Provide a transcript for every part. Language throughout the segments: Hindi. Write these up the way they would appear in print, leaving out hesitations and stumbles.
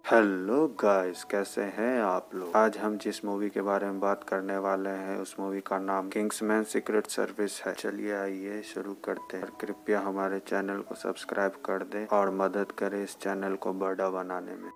हेलो गाइस, कैसे हैं आप लोग। आज हम जिस मूवी के बारे में बात करने वाले हैं उस मूवी का नाम किंग्समैन सीक्रेट सर्विस है। चलिए आइए शुरू करते हैं। कृपया हमारे चैनल को सब्सक्राइब कर दें और मदद करें इस चैनल को बड़ा बनाने में।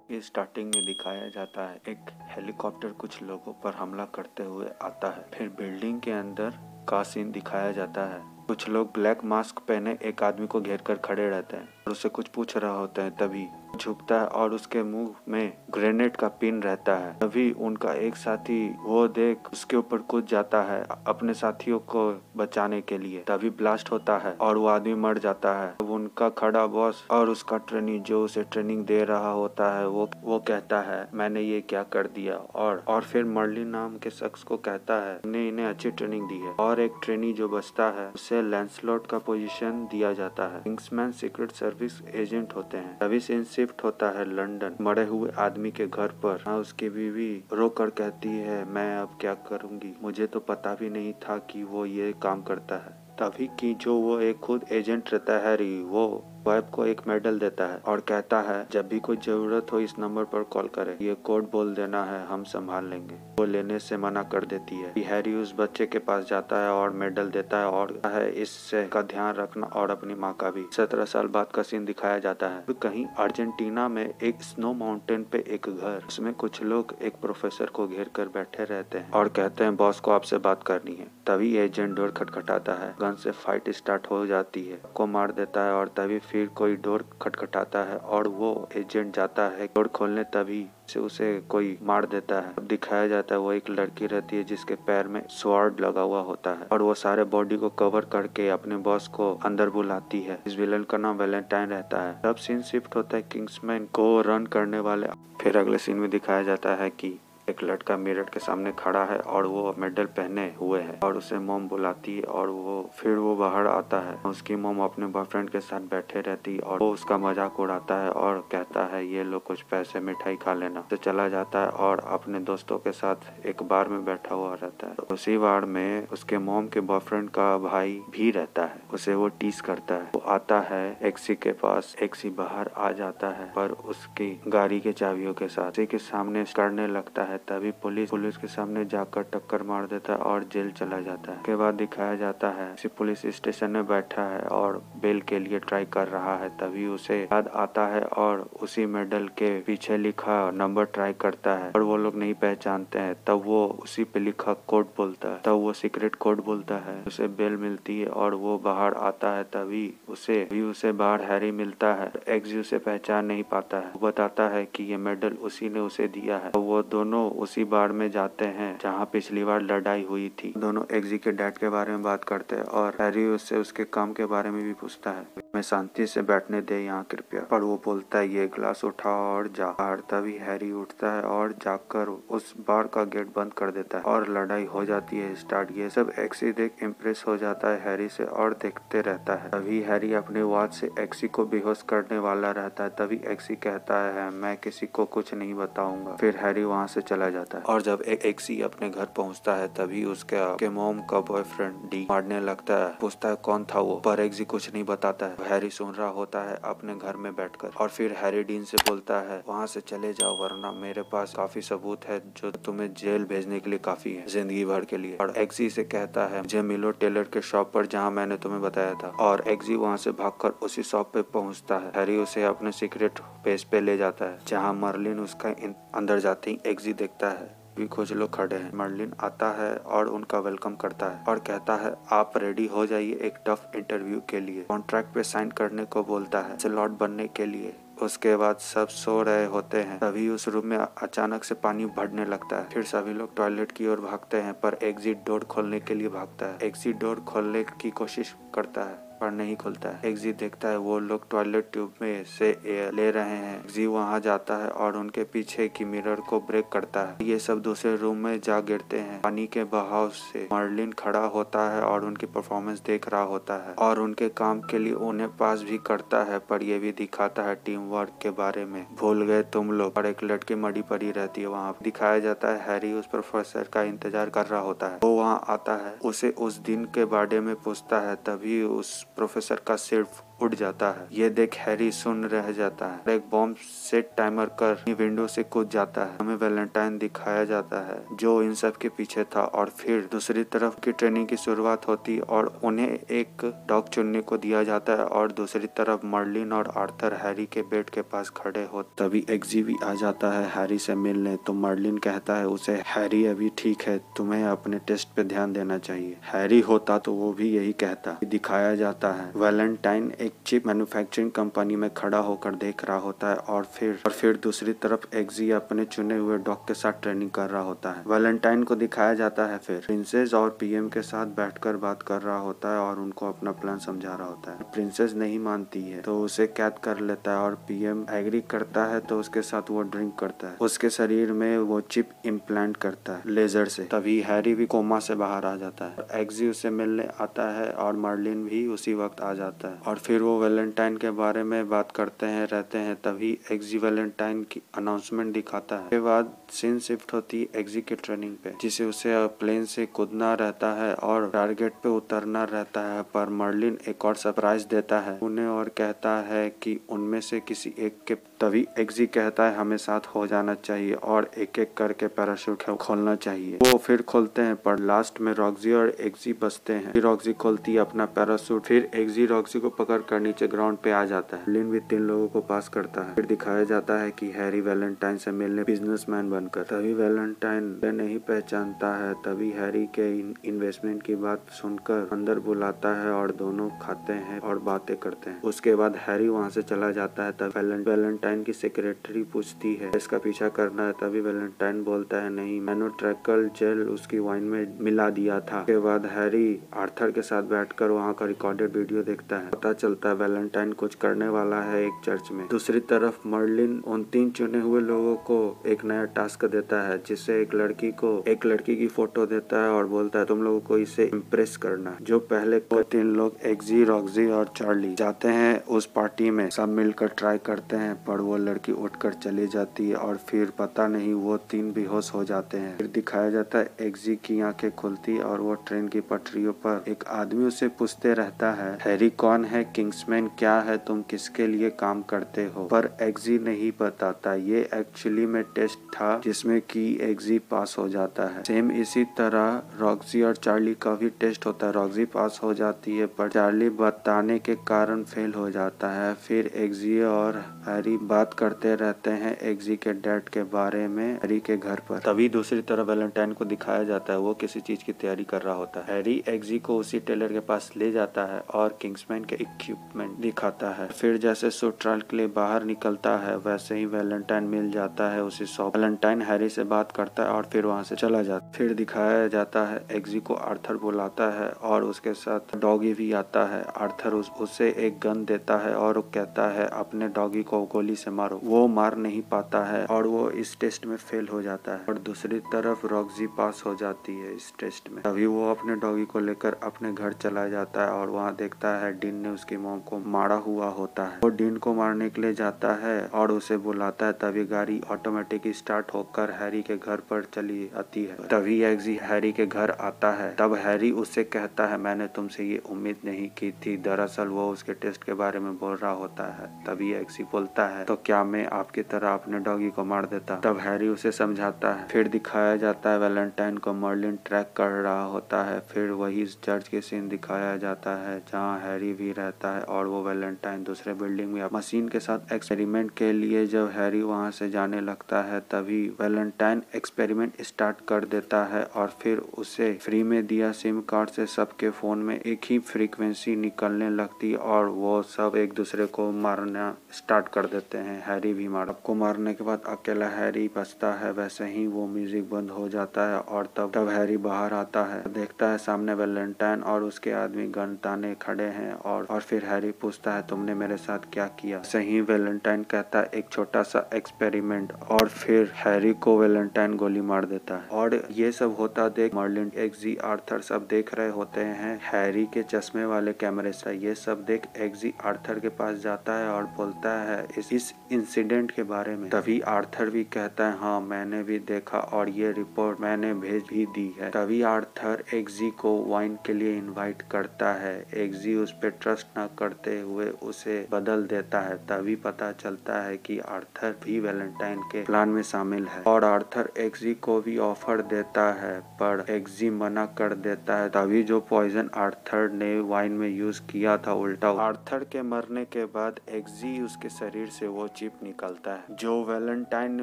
ये स्टार्टिंग में दिखाया जाता है एक हेलीकॉप्टर कुछ लोगों पर हमला करते हुए आता है। फिर बिल्डिंग के अंदर का सीन दिखाया जाता है। कुछ लोग ब्लैक मास्क पहने एक आदमी को घेर कर खड़े रहते हैं और उससे कुछ पूछ रहा होता है। तभी झुकता है और उसके मुंह में ग्रेनेड का पिन रहता है। तभी उनका एक साथी वो देख उसके ऊपर कूद जाता है अपने साथियों को बचाने के लिए। तभी ब्लास्ट होता है और वो आदमी मर जाता है। तब उनका खड़ा बॉस और उसका ट्रेनिंग जो उसे ट्रेनिंग दे रहा होता है वो कहता है मैंने ये क्या कर दिया। और फिर मर्लिन नाम के शख्स को कहता है हमने इन्हें अच्छी ट्रेनिंग दी है। और एक ट्रेनी जो बचता है उसे लैंसलॉट का पोजीशन दिया जाता है। किंग्समैन सीक्रेट सर्विस एजेंट होते हैं। तभी सीन शिफ्ट होता है लंदन मरे हुए आदमी के घर पर। हाँ, उसकी बीवी रो कर कहती है मैं अब क्या करूंगी, मुझे तो पता भी नहीं था कि वो ये काम करता है। तभी कि जो वो एक खुद एजेंट रहता है हैरी, वो वाइफ को एक मेडल देता है और कहता है जब भी कोई जरूरत हो इस नंबर पर कॉल करे, ये कोड बोल देना है, हम संभाल लेंगे। वो लेने से मना कर देती है। हैरी उस बच्चे के पास जाता है और मेडल देता है और कहता है इससे का ध्यान रखना और अपनी माँ का भी। 17 साल बाद का सीन दिखाया जाता है। तो कहीं अर्जेंटीना में एक स्नो माउंटेन पे एक घर, उसमें कुछ लोग एक प्रोफेसर को घेर कर बैठे रहते हैं और कहते हैं बॉस को आपसे बात करनी है। तभी एजेंट डोर खटखटाता है। गन से फाइट स्टार्ट हो जाती है, को मार देता है और तभी फिर कोई डोर खटखटाता है और वो एजेंट जाता है डोर खोलने। तभी से उसे कोई मार देता है। अब दिखाया जाता है वो एक लड़की रहती है जिसके पैर में स्वॉर्ड लगा हुआ होता है और वो सारे बॉडी को कवर करके अपने बॉस को अंदर बुलाती है। इस विलन का नाम वैलेंटाइन रहता है। तब सीन शिफ्ट होता है किंग्समैन को रन करने वाले। फिर अगले सीन में दिखाया जाता है कि एक लड़का मिरर के सामने खड़ा है और वो मेडल पहने हुए है और उसे मोम बुलाती है और वो बाहर आता है। उसकी मोम अपने बॉयफ्रेंड के साथ बैठे रहती है और वो उसका मजाक उड़ाता है और कहता है ये लो कुछ पैसे मिठाई खा लेना। तो चला जाता है और अपने दोस्तों के साथ एक बार में बैठा हुआ रहता है। तो उसी बार में उसके मोम के बॉयफ्रेंड का भाई भी रहता है। उसे वो टीज करता है। वो आता है एक्सी के पास। एक्सी बाहर आ जाता है पर उसकी गाड़ी के चाबियों के साथ उसी के सामने करने लगता है। तभी पुलिस के सामने जाकर टक्कर मार देता है और जेल चला जाता है। के बाद दिखाया जाता है किसी पुलिस स्टेशन में बैठा है और बेल के लिए ट्राई कर रहा है। तभी उसे याद आता है और उसी मेडल के पीछे लिखा नंबर ट्राई करता है और वो लोग नहीं पहचानते हैं। तब वो उसी पे लिखा कोड बोलता है। तब वो सीक्रेट कोड बोलता है, उसे बेल मिलती है और वो बाहर आता है। तभी उसे बाहर हैरी मिलता है। एक्सी उसे पहचान नहीं पाता है। वो बताता है कि ये मेडल उसी ने उसे दिया है। वो दोनों उसी बार में जाते हैं जहाँ पिछली बार लड़ाई हुई थी। दोनों एक्सी के डैड के बारे में बात करते हैं और हैरी उससे उसके काम के बारे में भी पूछता है। मैं शांति से बैठने दे यहाँ कृपया। पर वो बोलता है ये ग्लास उठा और जा बाहर। तभी हैरी उठता है और जाकर उस बार का गेट बंद कर देता है और लड़ाई हो जाती है स्टार्ट। ये सब एक्सी देख इम्प्रेस हो जाता है हैरी से और देखते रहता है। तभी हैरी अपने वॉच से एक्सी को बेहोश करने वाला रहता है। तभी एक्सी कहता है मैं किसी को कुछ नहीं बताऊंगा। फिर हैरी वहाँ से चला जाता है और जब एक्सी अपने घर पहुँचता है तभी उसके मॉम का बॉयफ्रेंड डी मारने लगता है। पूछता है कौन था वो, पर एक्सी कुछ नहीं बताता है। हैरी सुन रहा होता है अपने घर में बैठकर और फिर हैरी डीन से बोलता है वहाँ से चले जाओ वरना मेरे पास काफी सबूत है जो तुम्हें जेल भेजने के लिए काफी है जिंदगी भर के लिए। और एक्सी से कहता है मुझे मिलो टेलर के शॉप पर जहाँ मैंने तुम्हें बताया था। और एक्सी वहाँ से भागकर उसी शॉप पे पहुँचता है। हैरी उसे अपने सीक्रेट बेस पे ले जाता है जहाँ मर्लिन उसका अंदर जाते ही एक्सी देखता है भी कुछ लोग खड़े हैं। मर्लिन आता है और उनका वेलकम करता है और कहता है आप रेडी हो जाइए एक टफ इंटरव्यू के लिए। कॉन्ट्रैक्ट पे साइन करने को बोलता है स्लॉट बनने के लिए। उसके बाद सब सो रहे होते हैं। तभी उस रूम में अचानक से पानी भरने लगता है। फिर सभी लोग टॉयलेट की ओर भागते हैं पर एग्जिट डोर खोलने के लिए भागता है। एग्जिट डोर खोलने की कोशिश करता है पर नहीं खुलता है। एक्सी देखता है वो लोग टॉयलेट ट्यूब में से एयर ले रहे हैं। एक्सी वहाँ जाता है और उनके पीछे की मिरर को ब्रेक करता है। ये सब दूसरे रूम में जा गिरते हैं। पानी के बहाव से मर्लिन खड़ा होता है और उनकी परफॉर्मेंस देख रहा होता है और उनके काम के लिए उन्हें पास भी करता है पर ये भी दिखाता है टीम वर्क के बारे में। भूल गए तुम लोग। और एक लड़की मड़ी पड़ी रहती है। वहाँ दिखाया जाता है हैरी उस प्रोफेसर का इंतजार कर रहा होता है। वो वहाँ आता है, उसे उस दिन के बारे में पूछता है। तभी उस प्रोफेसर का सिर्फ उड़ जाता है। ये देख हैरी सुन रह जाता है। एक बॉम्ब सेट टाइमर कर विंडो से कूद जाता है। हमें वैलेंटाइन दिखाया जाता है जो इन सब के पीछे था। और फिर दूसरी तरफ की ट्रेनिंग की शुरुआत होती और उन्हें एक डॉग चुनने को दिया जाता है और दूसरी तरफ मर्लिन और आर्थर हैरी के बेड के पास खड़े हो। तभी एग्जी भी आ जाता है हैरी से मिलने। तो मर्लिन कहता है उसे, हैरी अभी ठीक है, तुम्हें अपने टेस्ट पे ध्यान देना चाहिए। हैरी होता तो वो भी यही कहता। दिखाया जाता है वैलेंटाइन एक चिप मैन्युफैक्चरिंग कंपनी में खड़ा होकर देख रहा होता है और फिर दूसरी तरफ एग्जी अपने चुने हुए डॉग के साथ ट्रेनिंग कर रहा होता है। वैलेंटाइन को दिखाया जाता है फिर प्रिंसेस और पीएम के साथ बैठकर बात कर रहा होता है और उनको अपना प्लान समझा रहा होता है। प्रिंसेस नहीं मानती है तो उसे कैद कर लेता है और पीएम एग्री करता है तो उसके साथ वो ड्रिंक करता है। उसके शरीर में वो चिप इम्प्लांट करता है लेजर से। तभी हैरी भी कोमा से बाहर आ जाता है। एग्जी उसे मिलने आता है और मर्लिन भी उसी वक्त आ जाता है और फिर वो वैलेंटाइन के बारे में बात करते हैं रहते हैं। तभी एग्जी वैलेंटाइन की अनाउंसमेंट दिखाता है। उसके बाद सीन शिफ्ट होती है एग्जी की ट्रेनिंग पे, जिसे उसे प्लेन से कूदना रहता है और टारगेट पे उतरना रहता है। पर मर्लिन एक और सरप्राइज देता है उन्हें और कहता है कि उनमें से किसी एक के। तभी एग्जी कहता है हमें साथ हो जाना चाहिए और एक एक करके पैराशूट खोलना चाहिए। वो फिर खोलते हैं पर लास्ट में रॉक्सी और एग्जी बचते हैं। फिर रॉक्सी खोलती है अपना पैराशूट। फिर एग्जी रॉक्सी को पकड़ कर नीचे ग्राउंड पे आ जाता है। लिन भी 3 लोगों को पास करता है। फिर दिखाया जाता है कि हैरी वैलेंटाइन से मिलने बिजनेसमैन बनकर। तभी वैलेंटाइन नहीं पहचानता है। तभी हैरी के इन्वेस्टमेंट की बात सुनकर अंदर बुलाता है और दोनों खाते हैं और बातें करते हैं। उसके बाद हैरी वहाँ से चला जाता है। तब वैलेंटाइन की सेक्रेटरी पूछती है इसका पीछा करना है। तभी वैलेंटाइन बोलता है नहीं, मैंने ट्रैकल जेल उसकी वाइन में मिला दिया था। उसके बाद हैरी आर्थर के साथ बैठकर वहाँ का रिकॉर्डेड वीडियो देखता है। पता चलता है वैलेंटाइन कुछ करने वाला है एक चर्च में। दूसरी तरफ मर्लिन उन 3 चुने हुए लोगों को एक नया टास्क देता है जिससे एक लड़की की फोटो देता है और बोलता है तुम लोगों को इसे इम्प्रेस करना। जो पहले 3 लोग एग्जी, रॉक्सी और चार्ली जाते हैं उस पार्टी में। सब मिलकर ट्राई करते हैं पर वो लड़की उठकर चली जाती है और फिर पता नहीं वो 3 बेहोश हो जाते हैं। फिर दिखाया जाता है एग्जी की आंखें खुलती और वो ट्रेन की पटरियों पर एक आदमी उसे पूछते रहता है हैरी कौन है, किंग्समैन क्या है, तुम किसके लिए काम करते हो। पर एग्जी नहीं बताता। ये एक्चुअली में टेस्ट था जिसमें कि एग्जी पास हो जाता है। सेम इसी तरह रॉक्सी और चार्ली का भी टेस्ट होता है। रॉक्सी पास हो जाती है पर चार्ली बताने के कारण फेल हो जाता है। फिर एग्जी और हैरी बात करते रहते हैं एग्जी के डैड के बारे में हैरी के घर पर। तभी दूसरी तरफ वैलेंटाइन को दिखाया जाता है वो किसी चीज की तैयारी कर रहा होता है। हैरी एग्जी को उसी टेलर के पास ले जाता है और किंग्समैन के इक्विपमेंट दिखाता है। फिर जैसे शूट ट्रायल के लिए बाहर निकलता है वैसे ही वैलेंटाइन मिल जाता है उसी शॉप। वैलेंटाइन हैरी से बात करता है और फिर वहाँ से चला जाता। फिर दिखाया जाता है एग्जी को आर्थर बुलाता है और उसके साथ डॉगी भी आता है। आर्थर उसे एक गन देता है और कहता है अपने डॉगी को गोली से मारो। वो मार नहीं पाता है और वो इस टेस्ट में फेल हो जाता है। और दूसरी तरफ रॉक्सी पास हो जाती है इस टेस्ट में। तभी वो अपने डॉगी को लेकर अपने घर चला जाता है और वहाँ देखता है डीन ने उसकी मॉम को मारा हुआ होता है। वो डीन को मारने के लिए जाता है और उसे बुलाता है। तभी गाड़ी ऑटोमेटिक स्टार्ट होकर हैरी के घर पर चली आती है। तभी एग्जी हैरी के घर आता है। तब हैरी उससे कहता है मैंने तुमसे ये उम्मीद नहीं की थी। दरअसल वो उसके टेस्ट के बारे में बोल रहा होता है। तभी एग्जी बोलता है तो क्या मैं आपकी तरह अपने डॉगी को मार देता। तब हैरी उसे समझाता है। फिर दिखाया जाता है वैलेंटाइन को मर्लिन ट्रैक कर रहा होता है। फिर वही चर्च के सीन दिखाया जाता है जहाँ हैरी भी रहता है और वो वैलेंटाइन दूसरे बिल्डिंग में मशीन के साथ एक्सपेरिमेंट के लिए जब हैरी वहाँ से जाने लगता है तभी वैलेंटाइन एक्सपेरिमेंट स्टार्ट कर देता है और फिर उसे फ्री में दिया सिम कार्ड से सबके फोन में एक ही फ्रीक्वेंसी निकलने लगती और वो सब एक दूसरे को मारना स्टार्ट कर देते हैं। हैरी भी को मारने के बाद अकेला हैरी बचता है। वैसे ही वो म्यूजिक बंद हो जाता है और तब हैरी बाहर आता है। देखता है सामने वैलेंटाइन और उसके आदमी गन ताने खड़े हैं और फिर हैरी पूछता है तुमने मेरे साथ क्या किया। सही वैलेंटाइन कहता है एक छोटा सा एक्सपेरिमेंट और फिर हैरी को वैलेंटाइन गोली मार देता है। और ये सब होता देख मर्लिन, एग्जी, आर्थर सब देख रहे होते हैं हैरी के चश्मे वाले कैमरे से। ये सब देख एग्जी आर्थर के पास जाता है और बोलता है इस इंसिडेंट के बारे में। तभी आर्थर भी कहता है हाँ मैंने भी देखा और ये रिपोर्ट मैंने भेज भी दी है। तभी आर्थर एग्जी को वाइन के लिए इनवाइट करता है। एग्जी उस पर ट्रस्ट न मजाक करते हुए उसे बदल देता है। तभी पता चलता है कि आर्थर भी वैलेंटाइन के प्लान में शामिल है और आर्थर एक्सी को भी ऑफर देता है, पर एक्सी मना कर देता है। तभी जो पॉइजन आर्थर ने वाइन में यूज किया था उल्टा आर्थर के मरने के बाद एक्सी उसके शरीर से वो चिप निकलता है जो वैलेंटाइन ने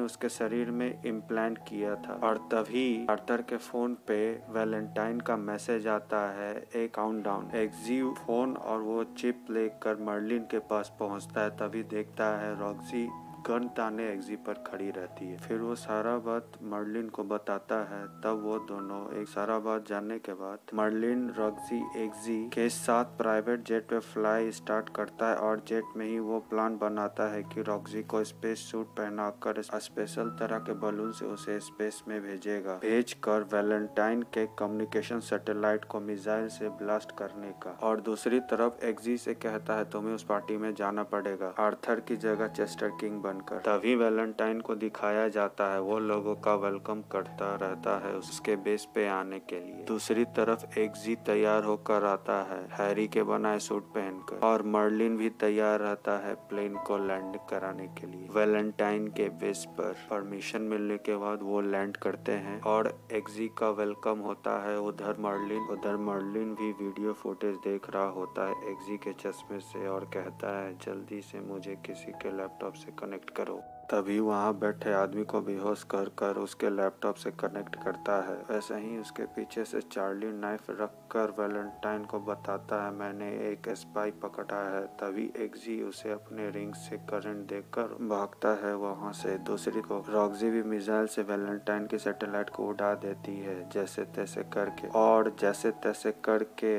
उसके शरीर में इम्प्लांट किया था। और तभी आर्थर के फोन पे वैलेंटाइन का मैसेज आता है, एक काउंटडाउन। एक्सी फोन और वो चिप लेकर मर्लिन के पास पहुंचता है। तभी देखता है रॉक्सी गन ताने एक्सी पर खड़ी रहती है। फिर वो सारा बात मर्लिन को बताता है। तब वो दोनों एक सारा बात जानने के बाद मर्लिन रॉक्सी एक्सी के साथ प्राइवेट जेट पे फ्लाई स्टार्ट करता है और जेट में ही वो प्लान बनाता है कि रॉक्सी को स्पेस सूट पहनाकर स्पेशल तरह के बलून से उसे स्पेस में भेजकर वैलेंटाइन के कम्युनिकेशन सैटेलाइट को मिसाइल से ब्लास्ट करने का। और दूसरी तरफ एक्सी से कहता है तुम्हें उस पार्टी में जाना पड़ेगा आर्थर की जगह चेस्टर किंग बनकर। तभी वैलेंटाइन को दिखाया जाता है वो लोगों का वेलकम करता रहता है उसके बेस पे आने के लिए। दूसरी तरफ एक्सी तैयार होकर आता है हैरी के बनाए सूट पहनकर और मर्लिन भी तैयार रहता है प्लेन को लैंड कराने के लिए। वैलेंटाइन के बेस पर परमिशन मिलने के बाद वो लैंड करते हैं और एक्सी का वेलकम होता है। उधर मर्लिन भी वीडियो फुटेज देख रहा होता है एक्सी के चश्मे से और कहता है जल्दी से मुझे किसी के लैपटॉप से कनेक्ट करो। तभी वहाँ बैठे आदमी को बेहोश कर उसके लैपटॉप से कनेक्ट करता है। वैसे ही उसके पीछे से चार्ली नाइफ रखकर वैलेंटाइन को बताता है मैंने एक स्पाई पकड़ा है। तभी एक्सी उसे अपने रिंग से करंट देकर भागता है वहाँ से। दूसरी को रॉक्सी भी मिसाइल से वैलेंटाइन की सैटेलाइट को उड़ा देती है जैसे तैसे करके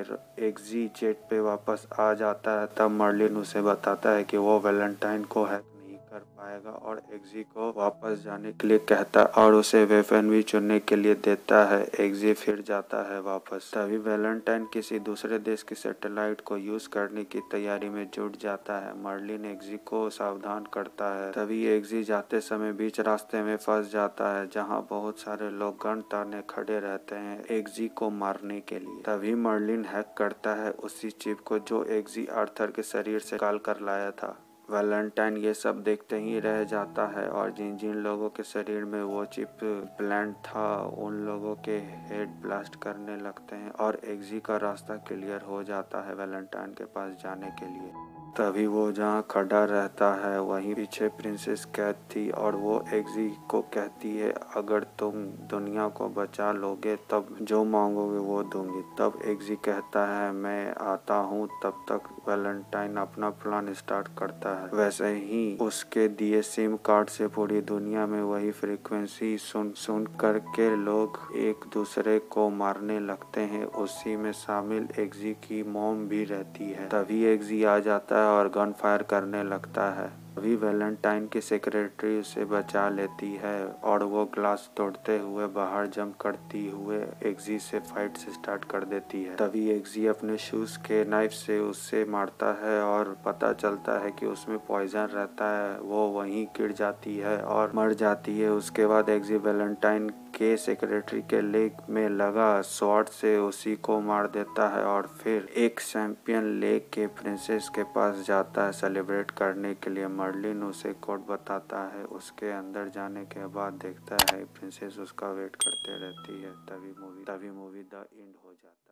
एक्सी जेट पे वापस आ जाता है। तब मर्लिन उसे बताता है कि वो वैलेंटाइन को हैक नहीं कर पाएगा और एक्सी को वापस जाने के लिए कहता है और उसे वेपन भी चुनने के लिए देता है। एक्सी फिर जाता है वापस। तभी वैलेंटाइन किसी दूसरे देश की सैटेलाइट को यूज करने की तैयारी में जुट जाता है। मर्लिन एक्सी को सावधान करता है। तभी एक्सी जाते समय बीच रास्ते में फंस जाता है जहाँ बहुत सारे लोग गन ताने खड़े रहते हैं एक्सी को मारने के लिए। तभी मर्लिन हैक करता है उसी चिप को जो एक्सी आर्थर के शरीर से निकाल कर लाया था। वैलेंटाइन ये सब देखते ही रह जाता है और जिन जिन लोगों के शरीर में वो चिप प्लांट था उन लोगों के हेड ब्लास्ट करने लगते हैं और एक्सी का रास्ता क्लियर हो जाता है वैलेंटाइन के पास जाने के लिए। तभी वो जहाँ खड़ा रहता है वहीं पीछे प्रिंसेस कैद थी और वो एक्सी को कहती है अगर तुम दुनिया को बचा लोगे तब जो मांगोगे वो दूंगी। तब एक्सी कहता है मैं आता हूँ। तब तक वैलेंटाइन अपना प्लान स्टार्ट करता है। वैसे ही उसके दिए सिम कार्ड से पूरी दुनिया में वही फ्रीक्वेंसी सुन करके लोग एक दूसरे को मारने लगते हैं। उसी में शामिल एक्सी की मॉम भी रहती है। तभी एक्सी आ जाता है और गन फायर करने लगता है। अभी वैलेंटाइन की सेक्रेटरी उसे बचा लेती है और वो ग्लास तोड़ते हुए बाहर जंप करती हुए एक्सी से फाइट से स्टार्ट कर देती है। तभी एक्सी अपने शूज के नाइफ से उससे मारता है और पता चलता है कि उसमें पॉइजन रहता है। वो वहीं गिर जाती है और मर जाती है। उसके बाद एक्सी वैलेंटाइन के सेक्रेटरी के लेग में लगा शॉट से उसी को मार देता है और फिर एक चैंपियन लेग के प्रिंसेस के पास जाता है सेलिब्रेट करने के लिए। मर्लिन उसे कोड बताता है। उसके अंदर जाने के बाद देखता है प्रिंसेस उसका वेट करते रहती है। तभी मूवी द एंड हो जाती है।